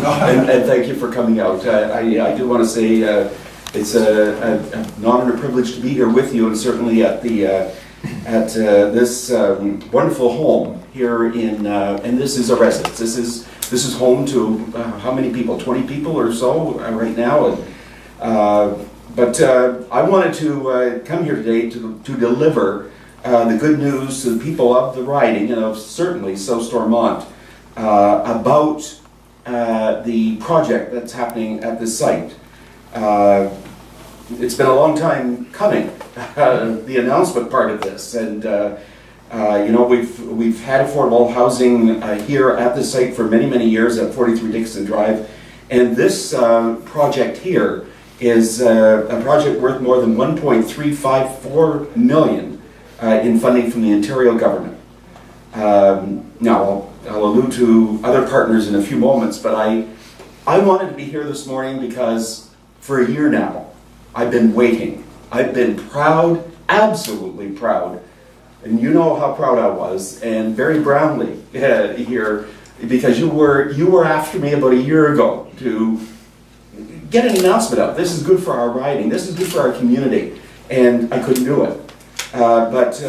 and thank you for coming out. I do want to say it's an honor and a privilege to be here with you, and certainly at this wonderful home here in, and this is a residence. This is home to how many people? 20 people or so right now. But I wanted to come here today to deliver the good news to the people of the riding and of certainly South Stormont about the project that's happening at this site. It's been a long time coming, the announcement part of this, and you know, we've had affordable housing here at this site for many years at 43 Dixon Drive, and this project here is a project worth more than $1.354 million in funding from the Ontario government. Now, I'll allude to other partners in a few moments, but I wanted to be here this morning because for a year now, I've been waiting. I've been proud, absolutely proud, and you know how proud I was, and very Brownlee here, because you were after me about a year ago to get an announcement out. This is good for our riding. This is good for our community, and I couldn't do it. But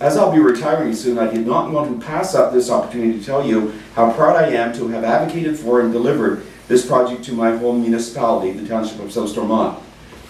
as I'll be retiring soon, I did not want to pass up this opportunity to tell you how proud I am to have advocated for and delivered this project to my home municipality, the Township of South Stormont.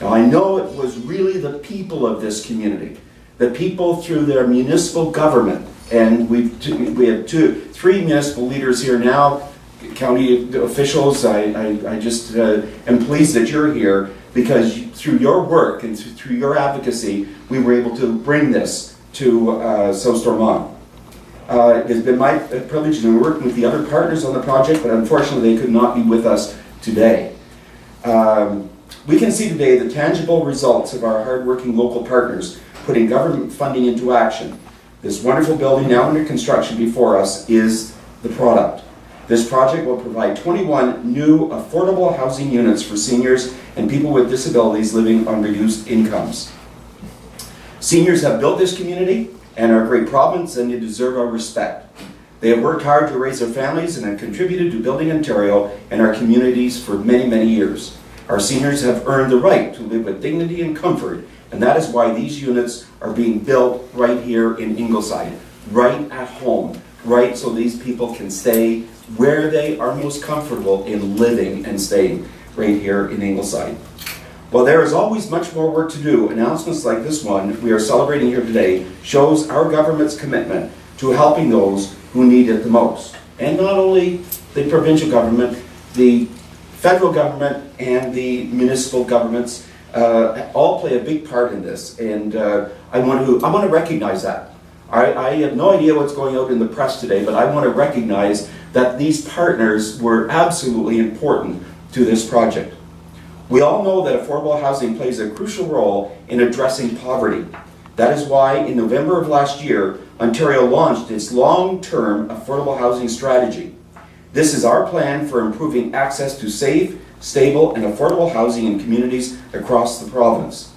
Now, I know it was really the people of this community, the people through their municipal government, and we have three municipal leaders here now, county officials. I just am pleased that you're here, because through your work and through your advocacy, we were able to bring this to South Stormont. It has been my privilege to work with the other partners on the project, but unfortunately they could not be with us today. We can see today the tangible results of our hardworking local partners putting government funding into action. This wonderful building now under construction before us is the product. This project will provide 21 new affordable housing units for seniors and people with disabilities living on reduced incomes. Seniors have built this community and are a great province, and they deserve our respect. They have worked hard to raise their families and have contributed to building Ontario and our communities for many years. Our seniors have earned the right to live with dignity and comfort, and that is why these units are being built right here in Ingleside, right at home, right so these people can stay where they are most comfortable in living and staying, right here in Ingleside. While there is always much more work to do, announcements like this one we are celebrating here today shows our government's commitment to helping those who need it the most. And not only the provincial government, the federal government and the municipal governments all play a big part in this, and I want to recognize that. I have no idea what's going out in the press today, but I want to recognize that these partners were absolutely important to this project. We all know that affordable housing plays a crucial role in addressing poverty. That is why in November of last year, Ontario launched its long-term affordable housing strategy. This is our plan for improving access to safe, stable, and affordable housing in communities across the province.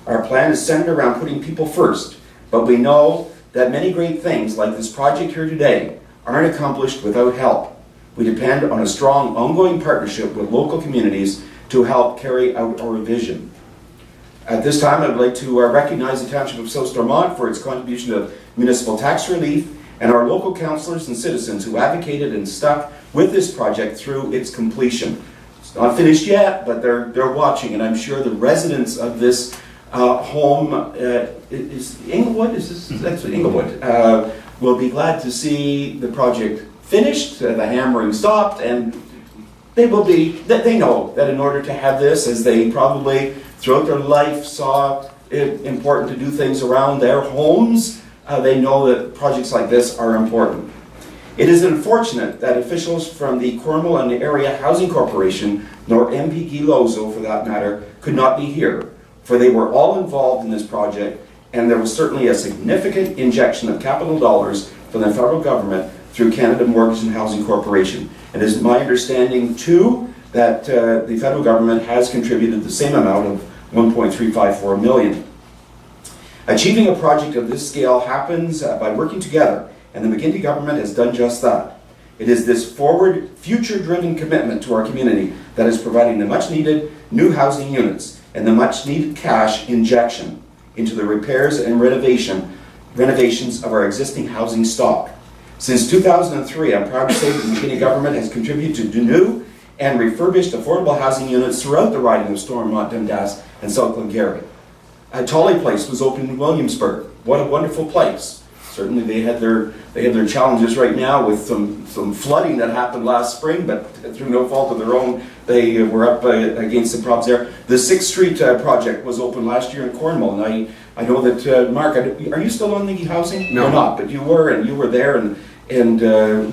Our plan is centered around putting people first, but we know that many great things like this project here today aren't accomplished without help. We depend on a strong ongoing partnership with local communities to help carry out our vision. At this time, I would like to recognize the Township of South Stormont for its contribution of municipal tax relief, and our local councillors and citizens who advocated and stuck with this project through its completion. It's not finished yet, but they're watching, and I'm sure the residents of this home is Inglewood. That's Inglewood. Will be glad to see the project finished, the hammering stopped, and they know that in order to have this, as they probably throughout their life saw it important to do things around their homes, they know that projects like this are important. It is unfortunate that officials from the Cornwall and Area Housing Corporation, nor MPP Lozo for that matter, could not be here, for they were all involved in this project, and there was certainly a significant injection of capital dollars from the federal government through Canada Mortgage and Housing Corporation. It is my understanding too that the federal government has contributed the same amount of $1.354 million. Achieving a project of this scale happens by working together, and the McGuinty government has done just that. It is this forward, future-driven commitment to our community that is providing the much-needed new housing units and the much-needed cash injection into the repairs and renovations of our existing housing stock. Since 2003, I'm proud to say that the McKinney government has contributed to new and refurbished affordable housing units throughout the riding of Stormont, Dundas, and South Glengarry. Tully Place was opened in Williamsburg. What a wonderful place. Certainly they had their challenges right now with some flooding that happened last spring, but through no fault of their own, they were up against the problems there. The 6th Street project was opened last year in Cornwall, and I know that, Mark, are you still on the housing? No. You're not, but you were, and you were there, and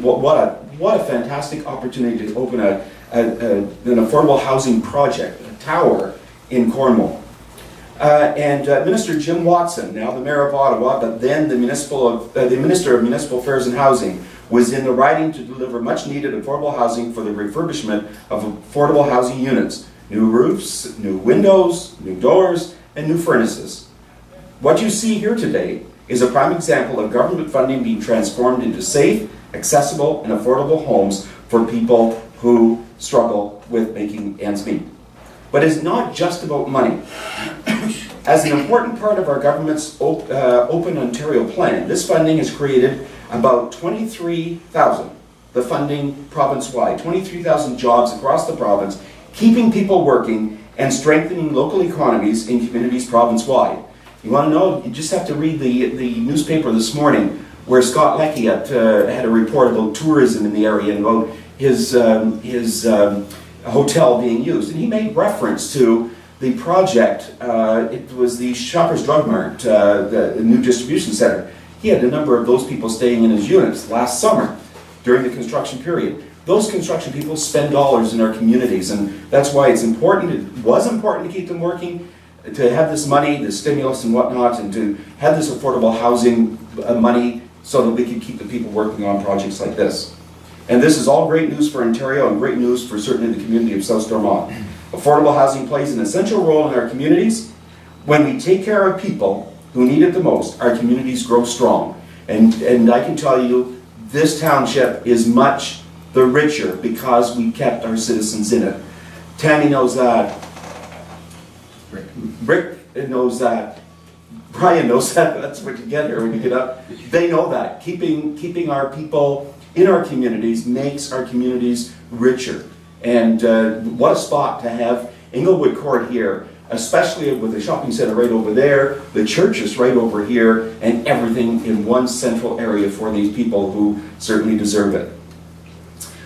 what a fantastic opportunity to open an affordable housing project, a tower in Cornwall. Minister Jim Watson, now the Mayor of Ottawa, but then the Minister of Municipal Affairs and Housing, was in the riding to deliver much needed affordable housing for the refurbishment of affordable housing units. New roofs, new windows, new doors, and new furnaces. What you see here today is a prime example of government funding being transformed into safe, accessible, and affordable homes for people who struggle with making ends meet. But it's not just about money. As an important part of our government's Open Ontario plan, this funding has created about 23,000, the funding province-wide, 23,000 jobs across the province, keeping people working and strengthening local economies in communities province-wide. You want to know? You just have to read the newspaper this morning where Scott Leckie had a report about tourism in the area and about his hotel being used. And he made reference to the project, it was the Shoppers Drug Mart, the new distribution center. He had a number of those people staying in his units last summer during the construction period. Those construction people spend dollars in our communities, and that's why it's important. It was important to keep them working, to have this money, the stimulus and whatnot, and to have this affordable housing money so that we can keep the people working on projects like this. And this is all great news for Ontario and great news for certainly the community of South Stormont. Affordable housing plays an essential role in our communities. When we take care of people who need it the most, our communities grow strong. And I can tell you, this township is much the richer because we kept our citizens in it. Tammy knows that. Rick knows that. Brian knows that. That's what you get here when you get up. They know that. Keeping our people in our communities makes our communities richer. And what a spot to have Inglewood Court here, especially with the shopping center right over there, the church is right over here, and everything in one central area for these people who certainly deserve it.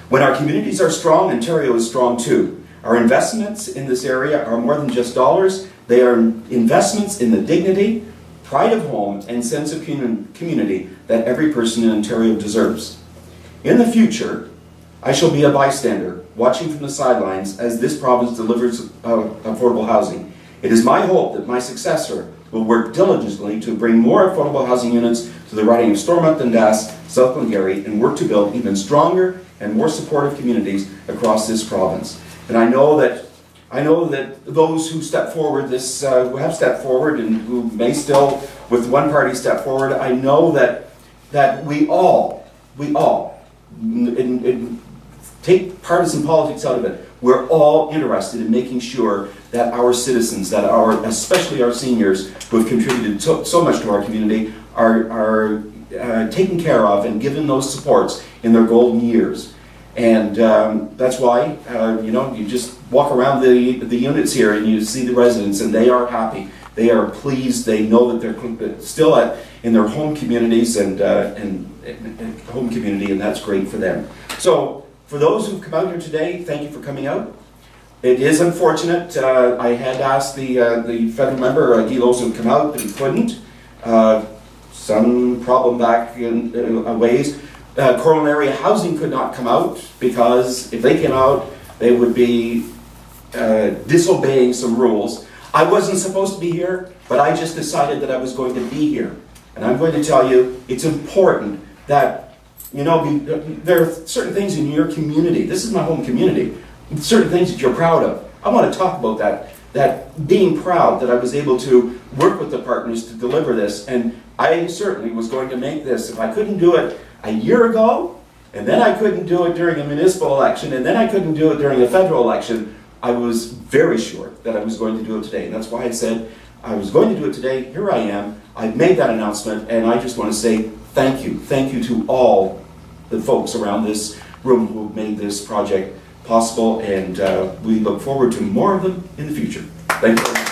When our communities are strong, Ontario is strong too. Our investments in this area are more than just dollars. They are investments in the dignity, pride of home, and sense of community that every person in Ontario deserves. In the future, I shall be a bystander, watching from the sidelines as this province delivers affordable housing. It is my hope that my successor will work diligently to bring more affordable housing units to the riding of Stormont, Dundas, South Glengarry, and work to build even stronger and more supportive communities across this province. And I know that those who step forward, who have stepped forward and who may still, with one party, step forward, I know that we all, take partisan politics out of it. We're all interested in making sure that our citizens, especially our seniors, who have contributed so much to our community, are taken care of and given those supports in their golden years. And that's why, you just walk around the units here and you see the residents, and they are happy. They are pleased. They know that they're still in their home communities and home community, and that's great for them. So, for those who've come out here today, thank you for coming out. It is unfortunate. I had asked the federal member, Guy Lawson, to come out, but he couldn't. Some problem back in ways. Coral Area Housing could not come out because if they came out, they would be disobeying some rules. I wasn't supposed to be here, but I just decided that I was going to be here. And I'm going to tell you, it's important that there are certain things in your community. This is my home community. Certain things that you're proud of. I want to talk about that being proud that I was able to work with the partners to deliver this. And I certainly was going to make this. If I couldn't do it a year ago, and then I couldn't do it during a municipal election, and then I couldn't do it during a federal election, I was very sure that I was going to do it today. And that's why I said I was going to do it today. Here I am. I've made that announcement, and I just want to say thank you. Thank you to all the folks around this room who made this project possible, and we look forward to more of them in the future. Thank you very much.